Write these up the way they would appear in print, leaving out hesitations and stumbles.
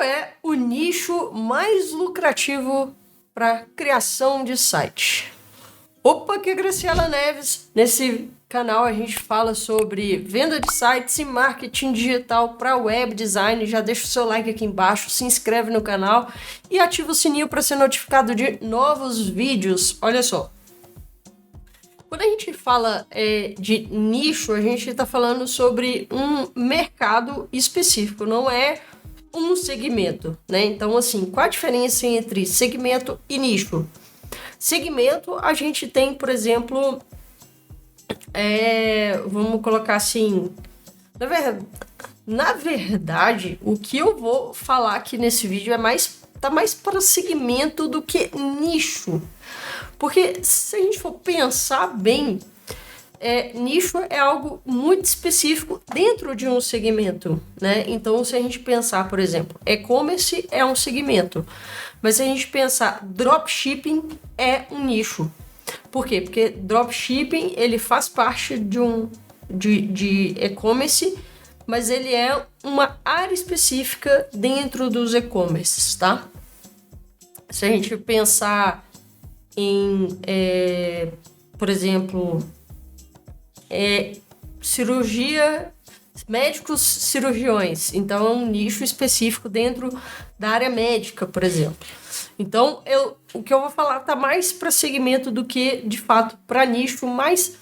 Qual é o nicho mais lucrativo para criação de site? Opa, aqui é Graciela Neves. Nesse canal a gente fala sobre venda de sites e marketing digital para web design. Já deixa o seu like aqui embaixo, se inscreve no canal e ativa o sininho para ser notificado de novos vídeos. Olha só, quando a gente fala de nicho, a gente está falando sobre um mercado específico, não é um segmento, né? Então, assim, qual a diferença entre segmento e nicho? Segmento, a gente tem, por exemplo, vamos colocar assim, na verdade, o que eu vou falar aqui nesse vídeo tá mais para segmento do que nicho. Porque se a gente for pensar bem, nicho é algo muito específico dentro de um segmento, né? Então, se a gente pensar, por exemplo, e-commerce é um segmento, mas se a gente pensar dropshipping é um nicho. Por quê? Porque dropshipping ele faz parte de e-commerce, mas ele é uma área específica dentro dos e-commerces, tá? Se a gente pensar em, por exemplo, cirurgia, médicos cirurgiões, então é um nicho específico dentro da área médica, por exemplo. Então, o que eu vou falar tá mais para segmento do que, de fato, para nicho, mas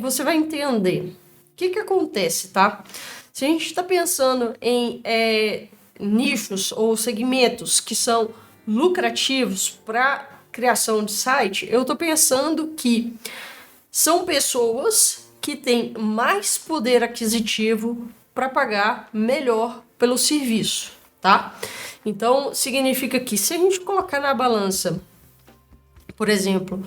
você vai entender. O que acontece, tá? Se a gente está pensando em nichos ou segmentos que são lucrativos para criação de site, eu estou pensando que são pessoas que têm mais poder aquisitivo para pagar melhor pelo serviço, tá? Então, significa que se a gente colocar na balança, por exemplo,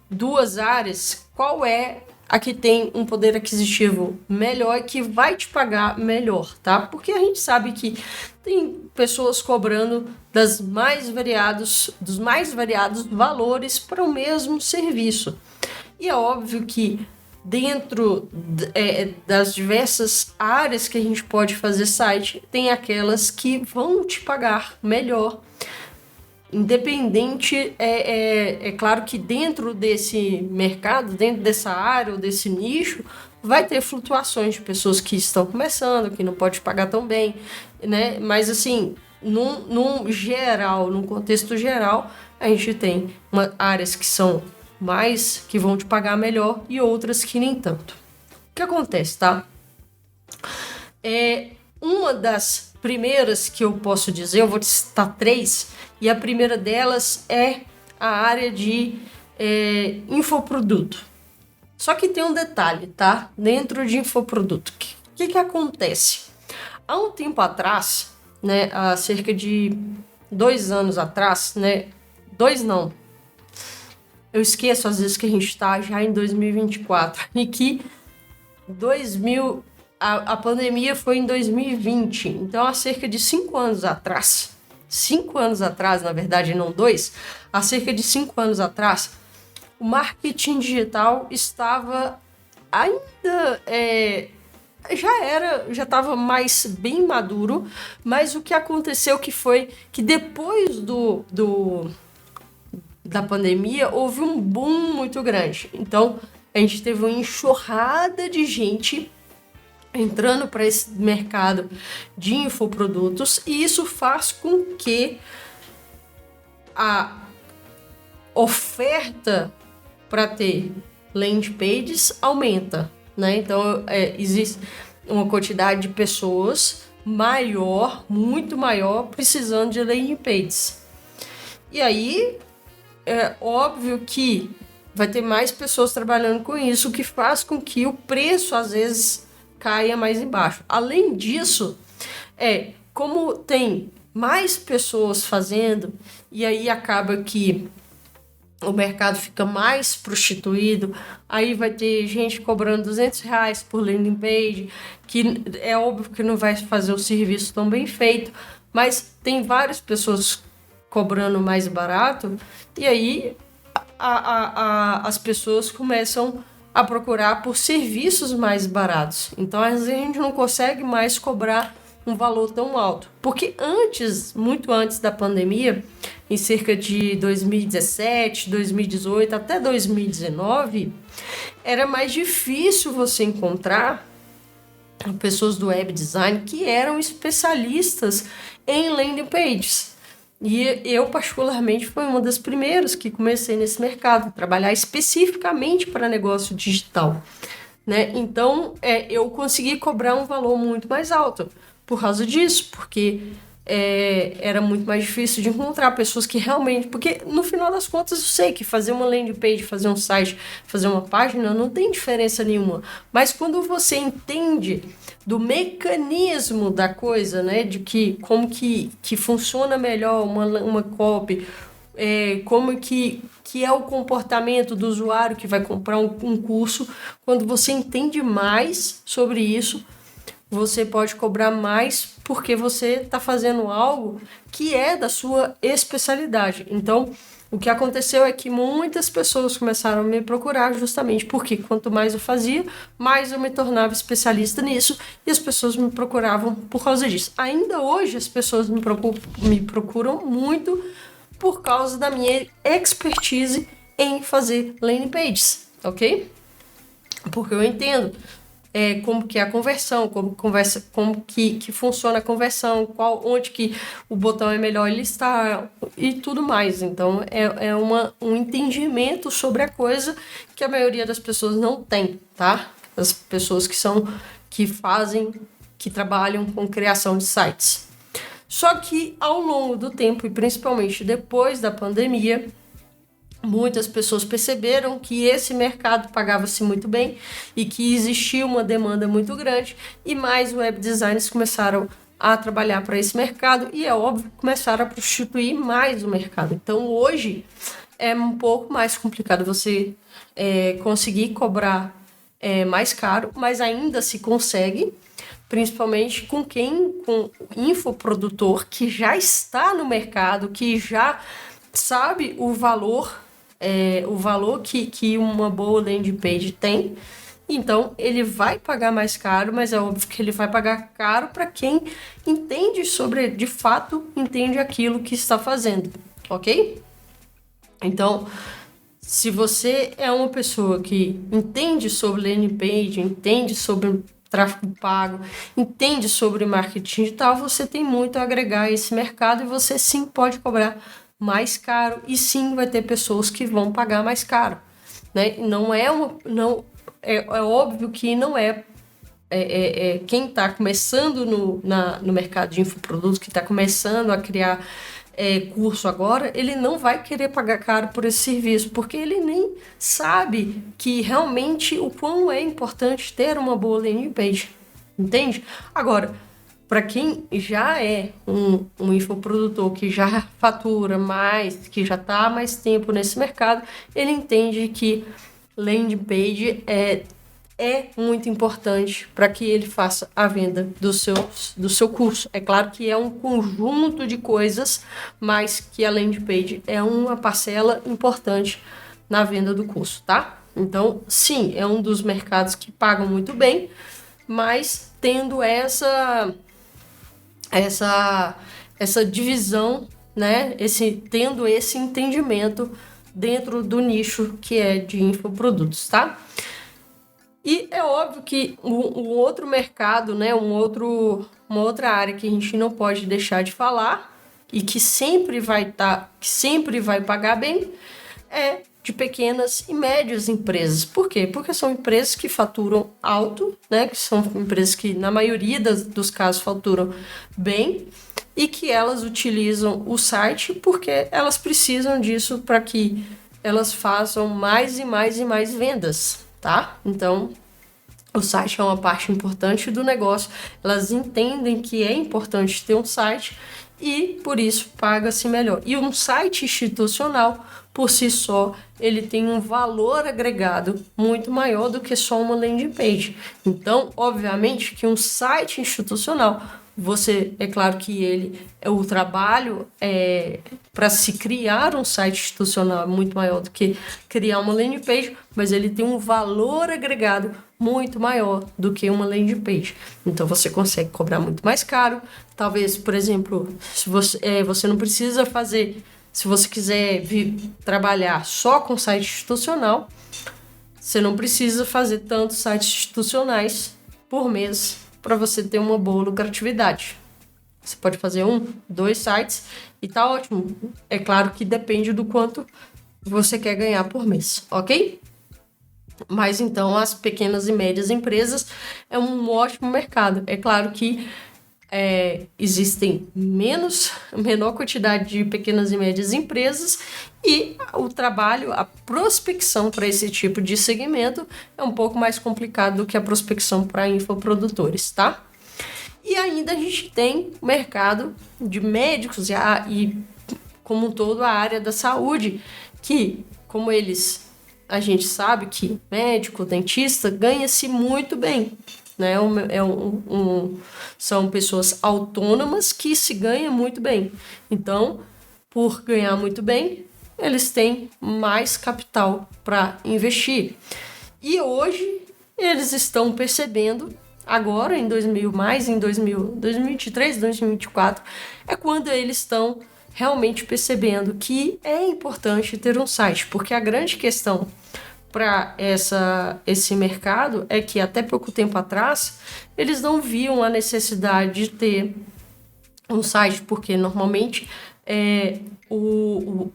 duas áreas, qual é a que tem um poder aquisitivo melhor e que vai te pagar melhor, tá? Porque a gente sabe que tem pessoas cobrando dos mais variados valores para o mesmo serviço. E é óbvio que dentro das diversas áreas que a gente pode fazer site, tem aquelas que vão te pagar melhor. Independente, é claro que dentro desse mercado, dentro dessa área ou desse nicho, vai ter flutuações de pessoas que estão começando, que não pode pagar tão bem, né? Mas assim, num geral, num contexto geral, a gente tem áreas que são mais, que vão te pagar melhor e outras que nem tanto. O que acontece, tá? Uma das primeiras que eu posso dizer, eu vou citar 3, e a primeira delas é a área de infoproduto. Só que tem um detalhe, tá? Dentro de infoproduto. O que acontece? Há um tempo atrás, né, há cerca de 2 anos atrás, né? 2 não. Eu esqueço às vezes que a gente está já em 2024 e que a pandemia foi em 2020. Então, há cerca de 5 anos atrás, 5 anos atrás, na verdade, não 2, há cerca de 5 anos atrás, o marketing digital estava ainda... já estava mais bem maduro, mas o que aconteceu foi que depois da pandemia houve um boom muito grande. Então, a gente teve uma enxurrada de gente entrando para esse mercado de infoprodutos e isso faz com que a oferta para ter landing pages aumenta, né? Então, existe uma quantidade de pessoas maior, muito maior, precisando de landing pages. E aí, é óbvio que vai ter mais pessoas trabalhando com isso, o que faz com que o preço, às vezes, caia mais embaixo. Além disso, como tem mais pessoas fazendo, e aí acaba que o mercado fica mais prostituído, aí vai ter gente cobrando R$200 por landing page, que é óbvio que não vai fazer o serviço tão bem feito, mas tem várias pessoas cobrando mais barato, e aí as pessoas começam a procurar por serviços mais baratos. Então, às vezes, a gente não consegue mais cobrar um valor tão alto. Porque antes, muito antes da pandemia, em cerca de 2017, 2018 até 2019, era mais difícil você encontrar pessoas do web design que eram especialistas em landing pages. E eu, particularmente, fui uma das primeiras que comecei nesse mercado, trabalhar especificamente para negócio digital, né? Então, eu consegui cobrar um valor muito mais alto por causa disso, porque era muito mais difícil de encontrar pessoas que realmente... Porque, no final das contas, eu sei que fazer uma landing page, fazer um site, fazer uma página, não tem diferença nenhuma. Mas quando você entende do mecanismo da coisa, né, de como que funciona melhor uma copy, como que é o comportamento do usuário que vai comprar um curso, quando você entende mais sobre isso, você pode cobrar mais porque você está fazendo algo que é da sua especialidade. Então, o que aconteceu é que muitas pessoas começaram a me procurar justamente porque quanto mais eu fazia, mais eu me tornava especialista nisso e as pessoas me procuravam por causa disso. Ainda hoje as pessoas me procuram muito por causa da minha expertise em fazer landing pages, ok? Porque eu entendo como que é a conversão, como que funciona a conversão, onde que o botão é melhor listar e tudo mais. Então, é um entendimento sobre a coisa que a maioria das pessoas não tem, tá? As pessoas que trabalham com criação de sites. Só que, ao longo do tempo, e principalmente depois da pandemia, muitas pessoas perceberam que esse mercado pagava-se muito bem e que existia uma demanda muito grande e mais web designers começaram a trabalhar para esse mercado e, é óbvio, começaram a prostituir mais o mercado. Então, hoje, é um pouco mais complicado você conseguir cobrar mais caro, mas ainda se consegue, principalmente com infoprodutor que já está no mercado, que já sabe o valor que uma boa landing page tem. Então, ele vai pagar mais caro, mas é óbvio que ele vai pagar caro para quem entende de fato, entende aquilo que está fazendo, ok? Então, se você é uma pessoa que entende sobre landing page, entende sobre tráfego pago, entende sobre marketing digital, você tem muito a agregar a esse mercado e você sim pode cobrar mais caro e sim vai ter pessoas que vão pagar mais caro, né? É óbvio que não é quem está começando no mercado de infoprodutos, que está começando a criar curso agora, ele não vai querer pagar caro por esse serviço, porque ele nem sabe que realmente o quão é importante ter uma boa landing page, entende? Agora, para quem já é um infoprodutor que já fatura mais, que já está há mais tempo nesse mercado, ele entende que landing page é muito importante para que ele faça a venda do seu curso. É claro que é um conjunto de coisas, mas que a landing page é uma parcela importante na venda do curso, tá? Então, sim, é um dos mercados que pagam muito bem, mas tendo essa divisão, né? Tendo esse entendimento dentro do nicho que é de infoprodutos, tá? E é óbvio que um outro mercado, né? Uma outra área que a gente não pode deixar de falar e que sempre vai pagar bem é de pequenas e médias empresas. Por quê? Porque são empresas que faturam alto, né? Que são empresas que, na maioria dos casos, faturam bem e que elas utilizam o site porque elas precisam disso para que elas façam mais e mais e mais vendas, tá? Então, o site é uma parte importante do negócio. Elas entendem que é importante ter um site e, por isso, paga-se melhor. E um site institucional, por si só, ele tem um valor agregado muito maior do que só uma landing page. Então, obviamente, que um site institucional é claro que o trabalho para se criar um site institucional é muito maior do que criar uma landing page, mas ele tem um valor agregado muito maior do que uma landing page. Então você consegue cobrar muito mais caro. Talvez, por exemplo, se você não precisa fazer, se você quiser trabalhar só com site institucional, você não precisa fazer tantos sites institucionais por mês para você ter uma boa lucratividade. Você pode fazer 1, 2 sites e tá ótimo. É claro que depende do quanto você quer ganhar por mês, ok? Mas então as pequenas e médias empresas é um ótimo mercado. É claro que existem menor quantidade de pequenas e médias empresas e o trabalho, a prospecção para esse tipo de segmento é um pouco mais complicado do que a prospecção para infoprodutores, tá? E ainda a gente tem o mercado de médicos e como um todo a área da saúde, que como a gente sabe que médico, dentista ganha-se muito bem, né? São pessoas autônomas que se ganham muito bem. Então, por ganhar muito bem, eles têm mais capital para investir. E hoje eles estão percebendo, agora em 2023, 2024, é quando eles estão realmente percebendo que é importante ter um site, porque a grande questão para esse mercado é que até pouco tempo atrás eles não viam a necessidade de ter um site, porque normalmente o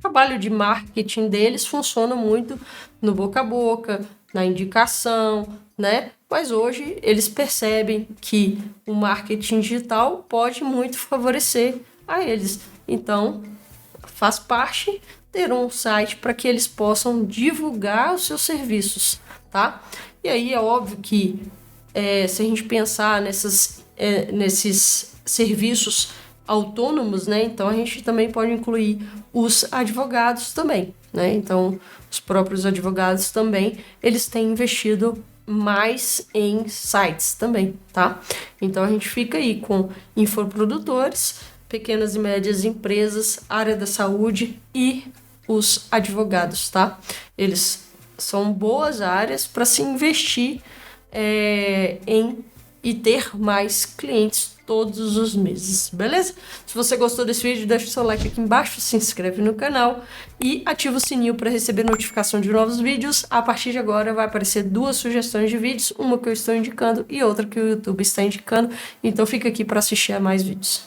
trabalho de marketing deles funciona muito no boca a boca, na indicação, né? Mas hoje eles percebem que o marketing digital pode muito favorecer a eles. Então, faz parte ter um site para que eles possam divulgar os seus serviços, tá? E aí é óbvio que se a gente pensar nesses serviços autônomos, né? Então a gente também pode incluir os advogados também, né? Então os próprios advogados também, eles têm investido mais em sites também, tá? Então a gente fica aí com infoprodutores, pequenas e médias empresas, área da saúde e os advogados, tá? Eles são boas áreas para se investir e ter mais clientes todos os meses, beleza? Se você gostou desse vídeo, deixa o seu like aqui embaixo, se inscreve no canal e ativa o sininho para receber notificação de novos vídeos. A partir de agora vai aparecer 2 sugestões de vídeos, uma que eu estou indicando e outra que o YouTube está indicando, então fica aqui para assistir a mais vídeos.